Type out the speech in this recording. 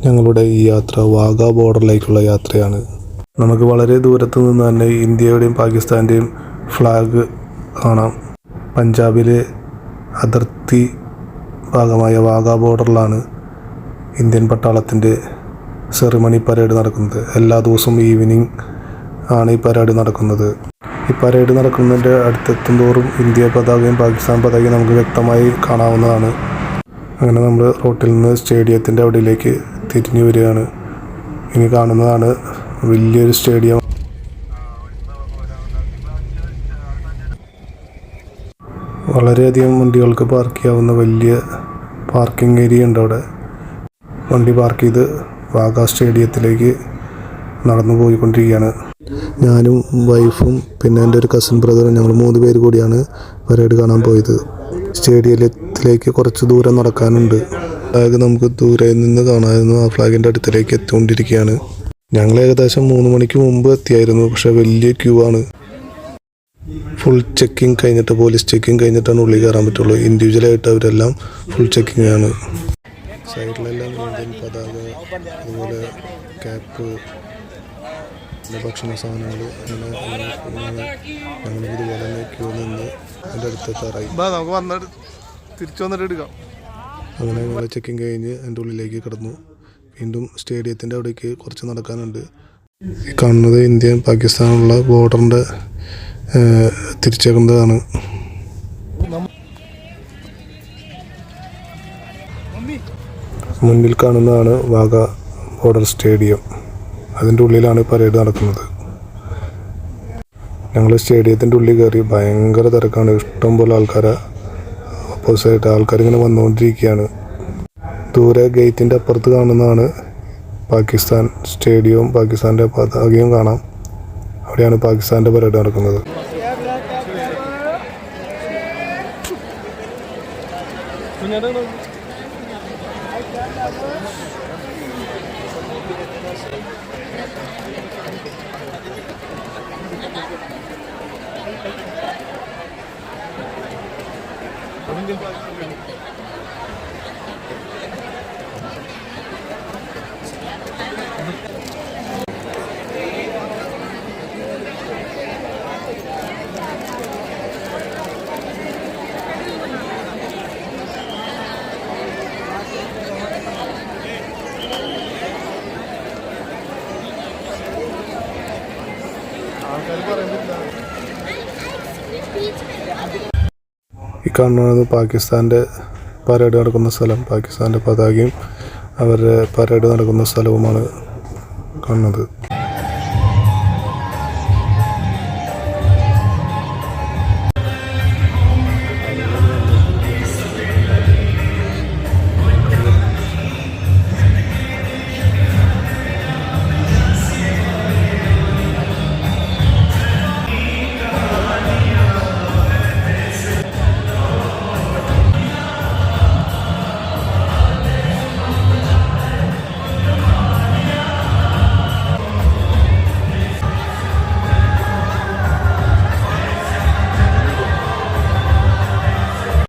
ഞങ്ങളുടെ ഈ യാത്ര വാഗാ ബോർഡറിലേക്കുള്ള യാത്രയാണ്. നമുക്ക് വളരെ ദൂരത്തു നിന്ന് തന്നെ ഇന്ത്യയുടെയും പാകിസ്ഥാൻ്റെയും ഫ്ലാഗ് കാണാം. പഞ്ചാബിലെ അതിർത്തി ഭാഗമായ വാഗാ ബോർഡറിലാണ് ഇന്ത്യൻ പട്ടാളത്തിൻ്റെ സെറിമണി പരേഡ് നടക്കുന്നത്. എല്ലാ ദിവസവും ഈവനിങ് ആണ് ഈ പരേഡ് നടക്കുന്നത്. ഈ പരേഡ് നടക്കുന്നതിൻ്റെ അടുത്തെത്തും തോറും ഇന്ത്യ പതാകയും പാകിസ്ഥാൻ പതാകയും നമുക്ക് വ്യക്തമായി കാണാവുന്നതാണ്. അങ്ങനെ നമ്മൾ റോട്ടിൽ നിന്ന് സ്റ്റേഡിയത്തിൻ്റെ അവിടേക്ക് തിരിഞ്ഞു വരികയാണ്. ഇനി കാണുന്നതാണ് വലിയൊരു സ്റ്റേഡിയം. വളരെയധികം വണ്ടികൾക്ക് പാർക്ക് ചെയ്യാവുന്ന വലിയ പാർക്കിംഗ് ഏരിയ ഉണ്ട് അവിടെ. വണ്ടി പാർക്ക് ചെയ്ത് വാഗാ സ്റ്റേഡിയത്തിലേക്ക് നടന്നു പോയിക്കൊണ്ടിരിക്കുകയാണ്. ഞാനും വൈഫും പിന്നെ എൻ്റെ ഒരു കസിൻ ബ്രദറും ഞങ്ങൾ 3 പേര് കൂടിയാണ് പരേഡ് കാണാൻ പോയത്. സ്റ്റേഡിയത്തിലേക്ക് കുറച്ച് ദൂരം നടക്കാനുണ്ട്. ഫ്ലാഗ് നമുക്ക് ദൂരെ നിന്ന് കാണാമായിരുന്നു. ആ ഫ്ലാഗിൻ്റെ അടുത്തേക്ക് എത്തിക്കൊണ്ടിരിക്കുകയാണ്. ഞങ്ങൾ ഏകദേശം 3 മണിക്ക് മുമ്പ് എത്തിയായിരുന്നു. പക്ഷേ വലിയ ക്യൂ ആണ്. ഫുൾ ചെക്കിങ് കഴിഞ്ഞിട്ട്, പോലീസ് ചെക്കിങ് കഴിഞ്ഞിട്ടാണ് ഉള്ളിൽ കയറാൻ പറ്റുള്ളൂ. ഇൻഡിവിജ്വലായിട്ട് അവരെല്ലാം ഫുൾ ചെക്കിങ് ആണ്. സൈഡിലെല്ലാം ഇന്ത്യൻ പതാക, അതുപോലെ ക്യാപ്പ്, ഭക്ഷണ സാധനങ്ങൾ, അങ്ങനെ ഞങ്ങളിതുപോലെ തന്നെ ക്യൂ നിന്ന് എൻ്റെ അടുത്തെത്താറായി. തിരിച്ചു വന്നിട്ട് എടുക്കാം. അങ്ങനെ ഞങ്ങൾ ചെക്കിങ് കഴിഞ്ഞ് എൻ്റെ ഉള്ളിലേക്ക് കിടന്നു. വീണ്ടും സ്റ്റേഡിയത്തിൻ്റെ അവിടേക്ക് കുറച്ച് നടക്കാനുണ്ട്. ഈ കാണുന്നത് ഇന്ത്യ പാകിസ്ഥാനുള്ള ബോർഡറിൻ്റെ തിരിച്ചേക്കുന്നതാണ്. മുന്നിൽ കാണുന്നതാണ് വാഗാ ബോർഡർ സ്റ്റേഡിയം. അതിൻ്റെ ഉള്ളിലാണ് പരേഡ് നടക്കുന്നത്. ഞങ്ങൾ സ്റ്റേഡിയത്തിൻ്റെ ഉള്ളിൽ കയറി. ഭയങ്കര തിരക്കാണ്. ഇഷ്ടംപോലെ ആൾക്കാരെ ഓപ്പോസിറ്റ് ആൾക്കാരിങ്ങനെ വന്നുകൊണ്ടിരിക്കുകയാണ്. ദൂരെ ഗേറ്റിൻ്റെ അപ്പുറത്ത് കാണുന്നതാണ് പാകിസ്ഥാൻ സ്റ്റേഡിയവും പാകിസ്ഥാൻ്റെ പതാകയും കാണാം. അവിടെയാണ് പാകിസ്ഥാൻ്റെ പരേഡ് നടക്കുന്നത്. ഈ കാണുന്നത് പാകിസ്ഥാൻ്റെ പരേഡ് നടക്കുന്ന സ്ഥലം. പാകിസ്ഥാൻ്റെ പതാകയും അവരുടെ പരേഡ് നടക്കുന്ന സ്ഥലവുമാണ് കാണുന്നത്.